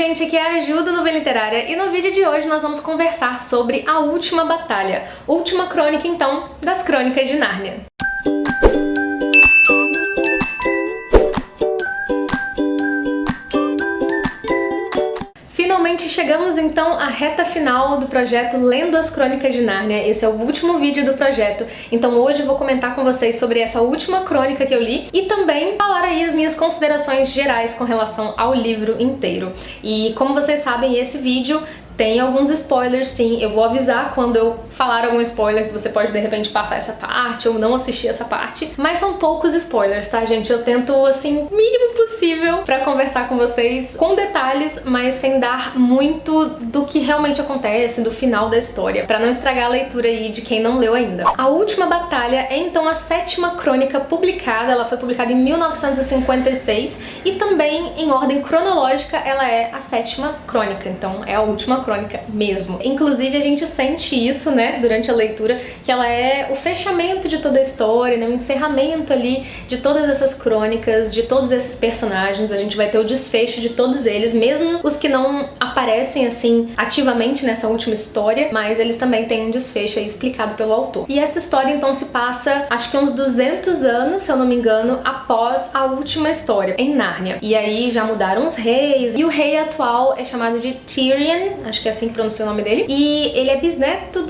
gente, aqui é a Ju do Nuvem Literária e no vídeo de hoje nós vamos conversar sobre a última batalha, última crônica então das Crônicas de Nárnia. Finalmente chegamos então à reta final do projeto Lendo as Crônicas de Nárnia. Esse é o último vídeo do projeto, então hoje eu vou comentar com vocês sobre essa última crônica que eu li e também falar aí as minhas considerações gerais com relação ao livro inteiro. E como vocês sabem, esse vídeo tem alguns spoilers, sim. Eu vou avisar quando eu falar algum spoiler que você pode de repente passar essa parte ou não assistir essa parte, mas são poucos spoilers, tá, gente? Eu tento, assim, o mínimo possível pra conversar com vocês com detalhes, mas sem dar muito do que realmente acontece, do final da história, pra não estragar a leitura aí de quem não leu ainda. A Última Batalha é então a 7ª crônica publicada, ela foi publicada em 1956 e também em ordem cronológica ela é a 7ª crônica, então é a última crônica mesmo. Inclusive a gente sente isso, né, durante a leitura, que ela é o fechamento de toda a história, né, o encerramento ali de todas essas crônicas, de todos esses personagens. A gente vai ter o desfecho de todos eles, mesmo os que não aparecem assim ativamente nessa última história, mas eles também têm um desfecho aí explicado pelo autor. E essa história então se passa, acho que uns 200 anos, se eu não me engano, após a última história, em Nárnia. E aí já mudaram os reis, e o rei atual é chamado de Tirian, acho que é assim que pronuncia o nome dele, e ele é bisneto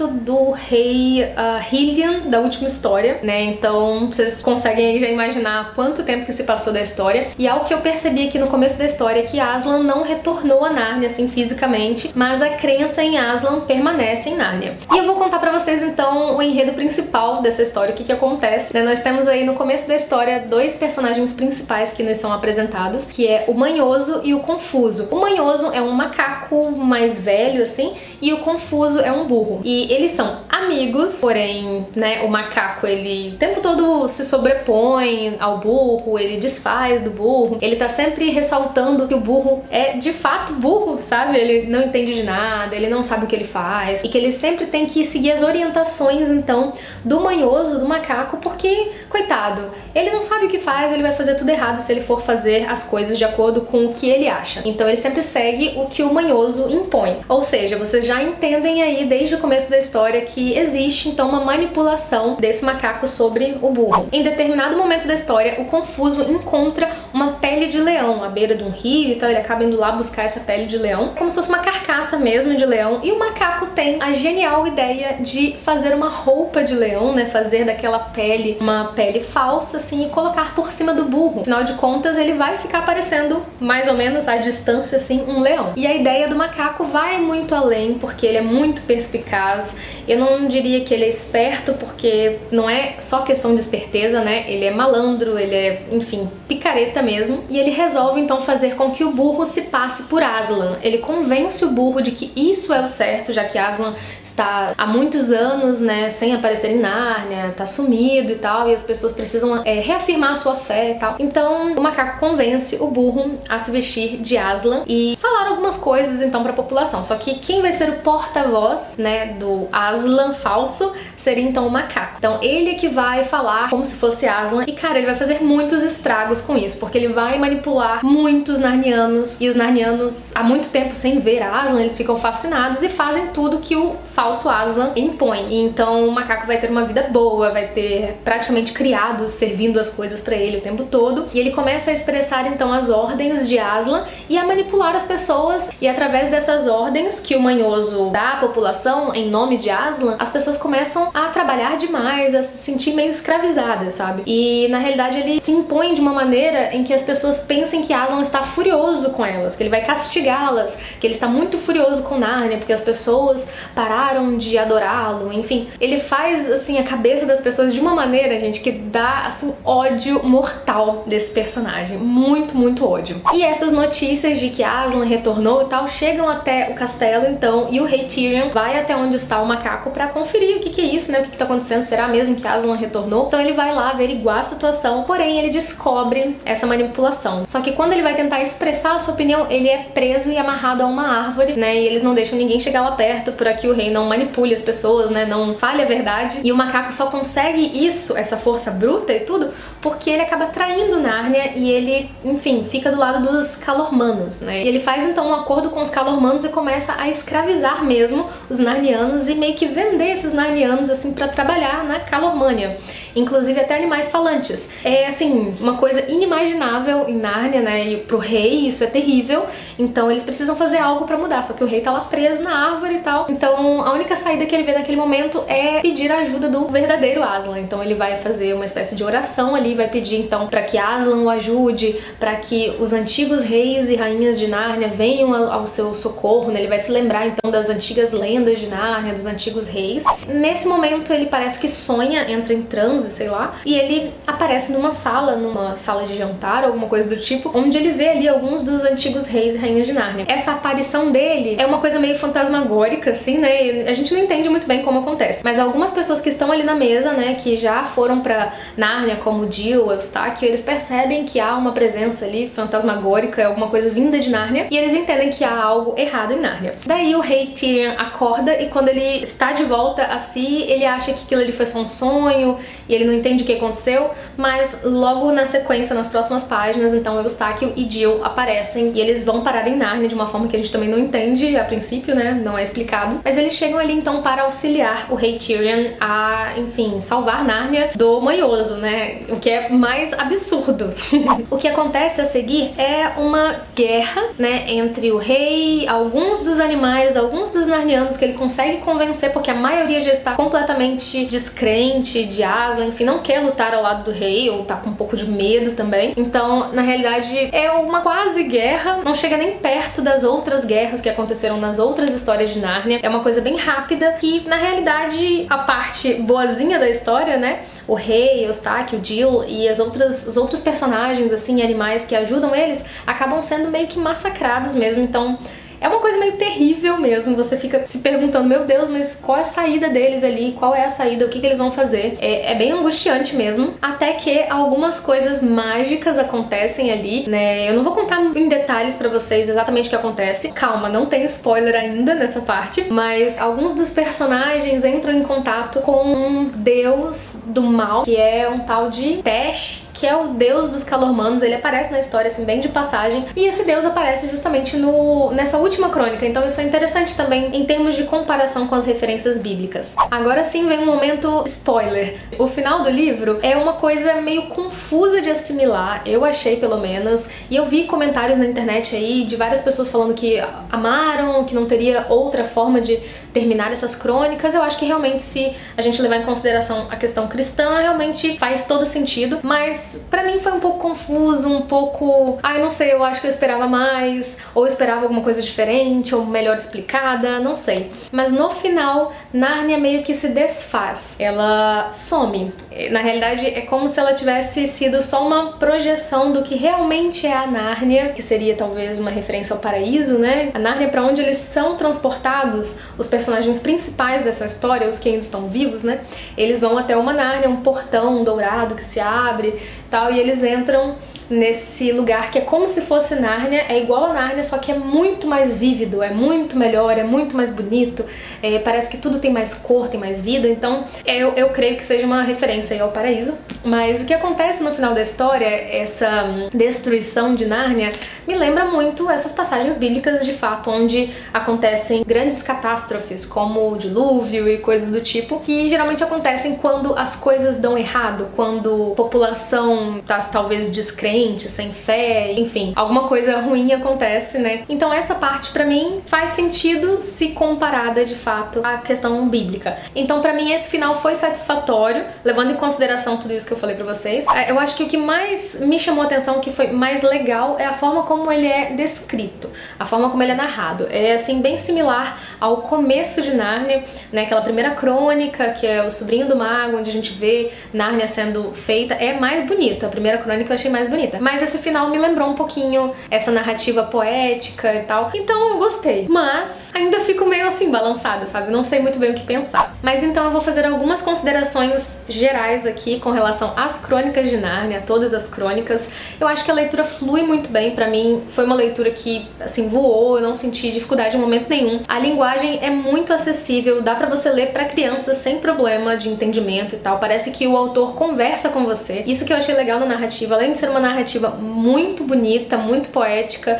do rei Hilian da última história, né? Então vocês conseguem aí já imaginar quanto tempo que se passou da história. E algo que eu percebi aqui no começo da história é que Aslan não retornou a Nárnia assim fisicamente, mas a crença em Aslan permanece em Nárnia. E eu vou contar pra vocês então o enredo principal dessa história, o que acontece, né? Nós temos aí no começo da história dois personagens principais que nos são apresentados, que é o Manhoso e o Confuso. O Manhoso é um macaco mais velho, assim, e o Confuso é um burro. E eles são amigos, porém, né, o macaco, ele o tempo todo se sobrepõe ao burro, ele desfaz do burro, ele tá sempre ressaltando que o burro é de fato burro, sabe? Ele não entende de nada, ele não sabe o que ele faz, e que ele sempre tem que seguir as orientações, então, do Manhoso, do macaco, porque, coitado, ele não sabe o que faz, ele vai fazer tudo errado se ele for fazer as coisas de acordo com o que ele acha. Então ele sempre segue o que o Manhoso impõe. Ou seja, vocês já entendem aí desde o começo da história que existe então uma manipulação desse macaco sobre o burro. Em determinado momento da história, o Confuso encontra uma pele de leão à beira de um rio, então ele acaba indo lá buscar essa pele de leão, como se fosse uma carcaça mesmo de leão, e o macaco tem a genial ideia de fazer uma roupa de leão, né, fazer daquela pele uma pele falsa assim e colocar por cima do burro. Afinal de contas, ele vai ficar parecendo mais ou menos à distância assim um leão. E a ideia do macaco vai muito além, porque ele é muito perspicaz. Eu não diria que ele é esperto, porque não é só questão de esperteza, né? Ele é malandro, ele é, enfim, picareta mesmo. E ele resolve então fazer com que o burro se passe por Aslan. Ele convence o burro de que isso é o certo, já que Aslan está há muitos anos, né, sem aparecer em Nárnia, tá sumido e tal, e as pessoas precisam reafirmar a sua fé e tal. Então o macaco convence o burro a se vestir de Aslan e falar algumas coisas então pra população. Só que quem vai ser o porta-voz, né, do Aslan falso seria então o macaco. Então ele é que vai falar como se fosse Aslan e, cara, ele vai fazer muitos estragos com isso, porque ele vai manipular muitos narnianos, e os narnianos, há muito tempo sem ver Aslan, eles ficam fascinados e fazem tudo que o falso Aslan impõe. E então o macaco vai ter uma vida boa, vai ter praticamente criados servindo as coisas pra ele o tempo todo, e ele começa a expressar então as ordens de Aslan e a manipular as pessoas, e através dessas ordens que o Manhoso dá à população em nome de Aslan, as pessoas começam a trabalhar demais, a se sentir meio escravizadas, sabe? E na realidade ele se impõe de uma maneira em que as pessoas pensem que Aslan está furioso com elas, que ele vai castigá-las, que ele está muito furioso com Nárnia porque as pessoas pararam de adorá-lo, enfim. Ele faz, assim, a cabeça das pessoas de uma maneira, gente, que dá, assim, ódio mortal desse personagem. Muito, muito ódio. E essas notícias de que Aslan retornou e tal chegam até o castelo, então, e o rei Tirian vai até onde está o macaco pra pra conferir o que é isso, né? O que tá acontecendo, será mesmo que Aslan retornou? Então ele vai lá averiguar a situação, porém ele descobre essa manipulação. Só que quando ele vai tentar expressar a sua opinião, ele é preso e amarrado a uma árvore, né? E eles não deixam ninguém chegar lá perto, para que o rei não manipule as pessoas, né? Não fale a verdade. E o macaco só consegue isso, essa força bruta e tudo, porque ele acaba traindo Nárnia e ele, enfim, fica do lado dos Calormanos, né? E ele faz então um acordo com os Calormanos e começa a escravizar mesmo os narnianos e meio que vender esses narnianos assim para trabalhar na Calormânia. Inclusive até animais falantes. É assim, uma coisa inimaginável em Nárnia, né? E pro rei isso é terrível. Então eles precisam fazer algo pra mudar, só que o rei tá lá preso na árvore e tal. Então a única saída que ele vê naquele momento é pedir a ajuda do verdadeiro Aslan. Então ele vai fazer uma espécie de oração ali, vai pedir então pra que Aslan o ajude, pra que os antigos reis e rainhas de Nárnia venham ao seu socorro, né? Ele vai se lembrar então das antigas lendas de Nárnia, dos antigos reis. Nesse momento ele parece que sonha, entra em transe, sei lá, e ele aparece numa sala de jantar, alguma coisa do tipo, onde ele vê ali alguns dos antigos reis e rainhas de Nárnia. Essa aparição dele é uma coisa meio fantasmagórica, assim, né? A gente não entende muito bem como acontece. Mas algumas pessoas que estão ali na mesa, né, que já foram pra Nárnia, como Jill, Eustáquio, eles percebem que há uma presença ali fantasmagórica, alguma coisa vinda de Nárnia, e eles entendem que há algo errado em Nárnia. Daí o rei Tyrion acorda e quando ele está de volta a si, ele acha que aquilo ali foi só um sonho e ele não entende o que aconteceu, mas logo na sequência, nas próximas páginas, então Eustáquio e Jill aparecem e eles vão parar em Nárnia de uma forma que a gente também não entende a princípio, né? Não é explicado. Mas eles chegam ali então para auxiliar o rei Tyrion a, enfim, salvar Nárnia do manhoso, né? O que é mais absurdo. O que acontece a seguir é uma guerra, né, entre o rei, alguns dos animais, alguns dos narnianos que ele consegue convencer, porque a maioria já está completamente descrente de Aslan, enfim, não quer lutar ao lado do rei, ou tá com um pouco de medo também. Então, na realidade, é uma quase guerra, não chega nem perto das outras guerras que aconteceram nas outras histórias de Nárnia. É uma coisa bem rápida, que na realidade, a parte boazinha da história, né, o rei, Eustáquio, Jill e os outros personagens, assim, animais que ajudam eles, acabam sendo meio que massacrados mesmo, então é uma coisa meio terrível mesmo, você fica se perguntando, meu Deus, mas qual é a saída deles ali, qual é a saída, o que eles vão fazer? É bem angustiante mesmo, até que algumas coisas mágicas acontecem ali, né? Eu não vou contar em detalhes pra vocês exatamente o que acontece, calma, não tem spoiler ainda nessa parte, mas alguns dos personagens entram em contato com um deus do mal, que é um tal de Tesh, que é o deus dos Calormanos. Ele aparece na história, assim, bem de passagem, e esse deus aparece justamente nessa última crônica, então isso é interessante também em termos de comparação com as referências bíblicas. Agora sim vem um momento spoiler. O final do livro é uma coisa meio confusa de assimilar, eu achei pelo menos, e eu vi comentários na internet aí de várias pessoas falando que amaram, que não teria outra forma de terminar essas crônicas. Eu acho que realmente, se a gente levar em consideração a questão cristã, realmente faz todo sentido, mas pra mim foi um pouco confuso, um pouco... eu não sei, eu acho que eu esperava mais, ou esperava alguma coisa diferente, ou melhor explicada, não sei. Mas no final, Nárnia meio que se desfaz, ela some. Na realidade, é como se ela tivesse sido só uma projeção do que realmente é a Nárnia, que seria talvez uma referência ao paraíso, né? A Nárnia pra onde eles são transportados, os personagens principais dessa história, os que ainda estão vivos, né? Eles vão até uma Nárnia, um portão dourado que se abre, tal, e eles entram nesse lugar que é como se fosse Nárnia, é igual a Nárnia, só que é muito mais vívido, é muito melhor, é muito mais bonito, parece que tudo tem mais cor, tem mais vida, então eu creio que seja uma referência aí ao paraíso. Mas o que acontece no final da história, essa destruição de Nárnia, me lembra muito essas passagens bíblicas de fato, onde acontecem grandes catástrofes, como o dilúvio e coisas do tipo, que geralmente acontecem quando as coisas dão errado, quando a população tá talvez descrente, sem fé, enfim, alguma coisa ruim acontece, né? Então essa parte pra mim faz sentido se comparada de fato à questão bíblica. Então pra mim esse final foi satisfatório, levando em consideração tudo isso que eu falei pra vocês. Eu acho que o que mais me chamou a atenção, o que foi mais legal, é a forma como ele é descrito, a forma como ele é narrado. É assim bem similar ao começo de Nárnia, né? Aquela primeira crônica, que é o sobrinho do mago, onde a gente vê Nárnia sendo feita, é mais bonita. A primeira crônica eu achei mais bonita. bonita. Mas esse final me lembrou um pouquinho essa narrativa poética e tal, então eu gostei. Mas ainda fico meio assim, balançada, sabe? Não sei muito bem o que pensar. Mas então eu vou fazer algumas considerações gerais aqui com relação às Crônicas de Nárnia, todas as crônicas. Eu acho que a leitura flui muito bem, pra mim foi uma leitura que, assim, voou, eu não senti dificuldade em momento nenhum. A linguagem é muito acessível, dá pra você ler pra crianças sem problema de entendimento e tal. Parece que o autor conversa com você. Isso que eu achei legal na narrativa, além de ser uma narrativa muito bonita, muito poética,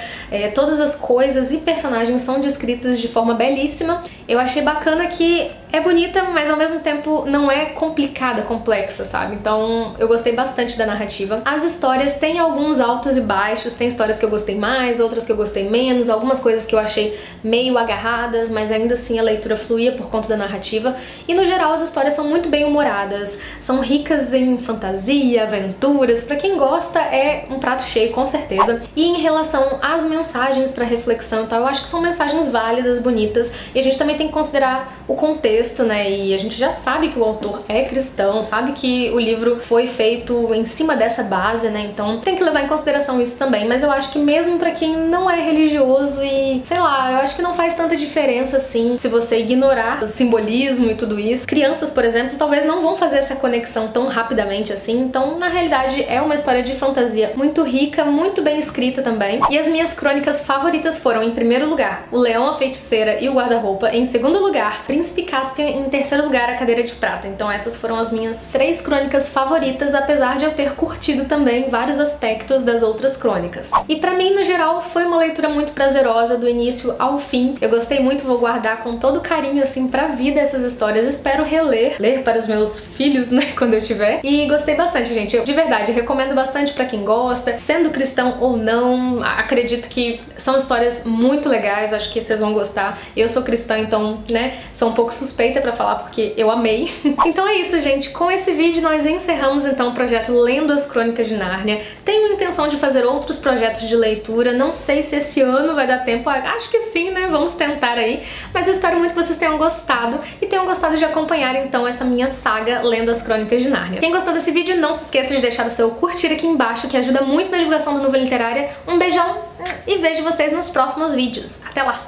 todas as coisas e personagens são descritos de forma belíssima. Eu achei bacana que é bonita, mas ao mesmo tempo não é complicada, complexa, sabe? Então eu gostei bastante da narrativa. As histórias têm alguns altos e baixos, tem histórias que eu gostei mais, outras que eu gostei menos, algumas coisas que eu achei meio agarradas, mas ainda assim a leitura fluía por conta da narrativa. E no geral as histórias são muito bem humoradas, são ricas em fantasia, aventuras, pra quem gosta é um prato cheio, com certeza. E em relação às mensagens pra reflexão e tal, eu acho que são mensagens válidas, bonitas, e a gente também tem que considerar o contexto, né? E a gente já sabe que o autor é cristão, sabe que o livro foi feito em cima dessa base, né? Então tem que levar em consideração isso também, mas eu acho que mesmo pra quem não é religioso e, sei lá, eu acho que não faz tanta diferença assim se você ignorar o simbolismo e tudo isso. Crianças, por exemplo, talvez não vão fazer essa conexão tão rapidamente assim, então na realidade é uma história de fantasia muito rica, muito bem escrita também. E as minhas crônicas favoritas foram, em primeiro lugar, O Leão, a Feiticeira e o Guarda-Roupa, em segundo lugar, Príncipe Caspian, em terceiro lugar, A Cadeira de Prata. Então essas foram as minhas 3 crônicas favoritas, apesar de eu ter curtido também vários aspectos das outras crônicas. E pra mim, no geral, foi uma leitura muito prazerosa do início ao fim. Eu gostei muito, vou guardar com todo carinho assim pra vida essas histórias. Espero ler para os meus filhos, né, quando eu tiver. E gostei bastante, gente. Eu, de verdade, recomendo bastante pra quem gosta, sendo cristão ou não. Acredito que são histórias muito legais, acho que vocês vão gostar. Eu sou cristã, então, né, sou um pouco suspeita pra falar porque eu amei. Então é isso, gente. Com esse vídeo nós encerramos então o projeto Lendo as Crônicas de Nárnia. Tenho intenção de fazer outros projetos de leitura, não sei se esse ano vai dar tempo, acho que sim, né? Vamos tentar aí. Mas eu espero muito que vocês tenham gostado e tenham gostado de acompanhar então essa minha saga Lendo as Crônicas de Nárnia. Quem gostou desse vídeo, não se esqueça de deixar o seu curtir aqui embaixo, que ajuda muito na divulgação da Nuvem Literária. Um beijão e vejo vocês nos próximos vídeos. Até lá!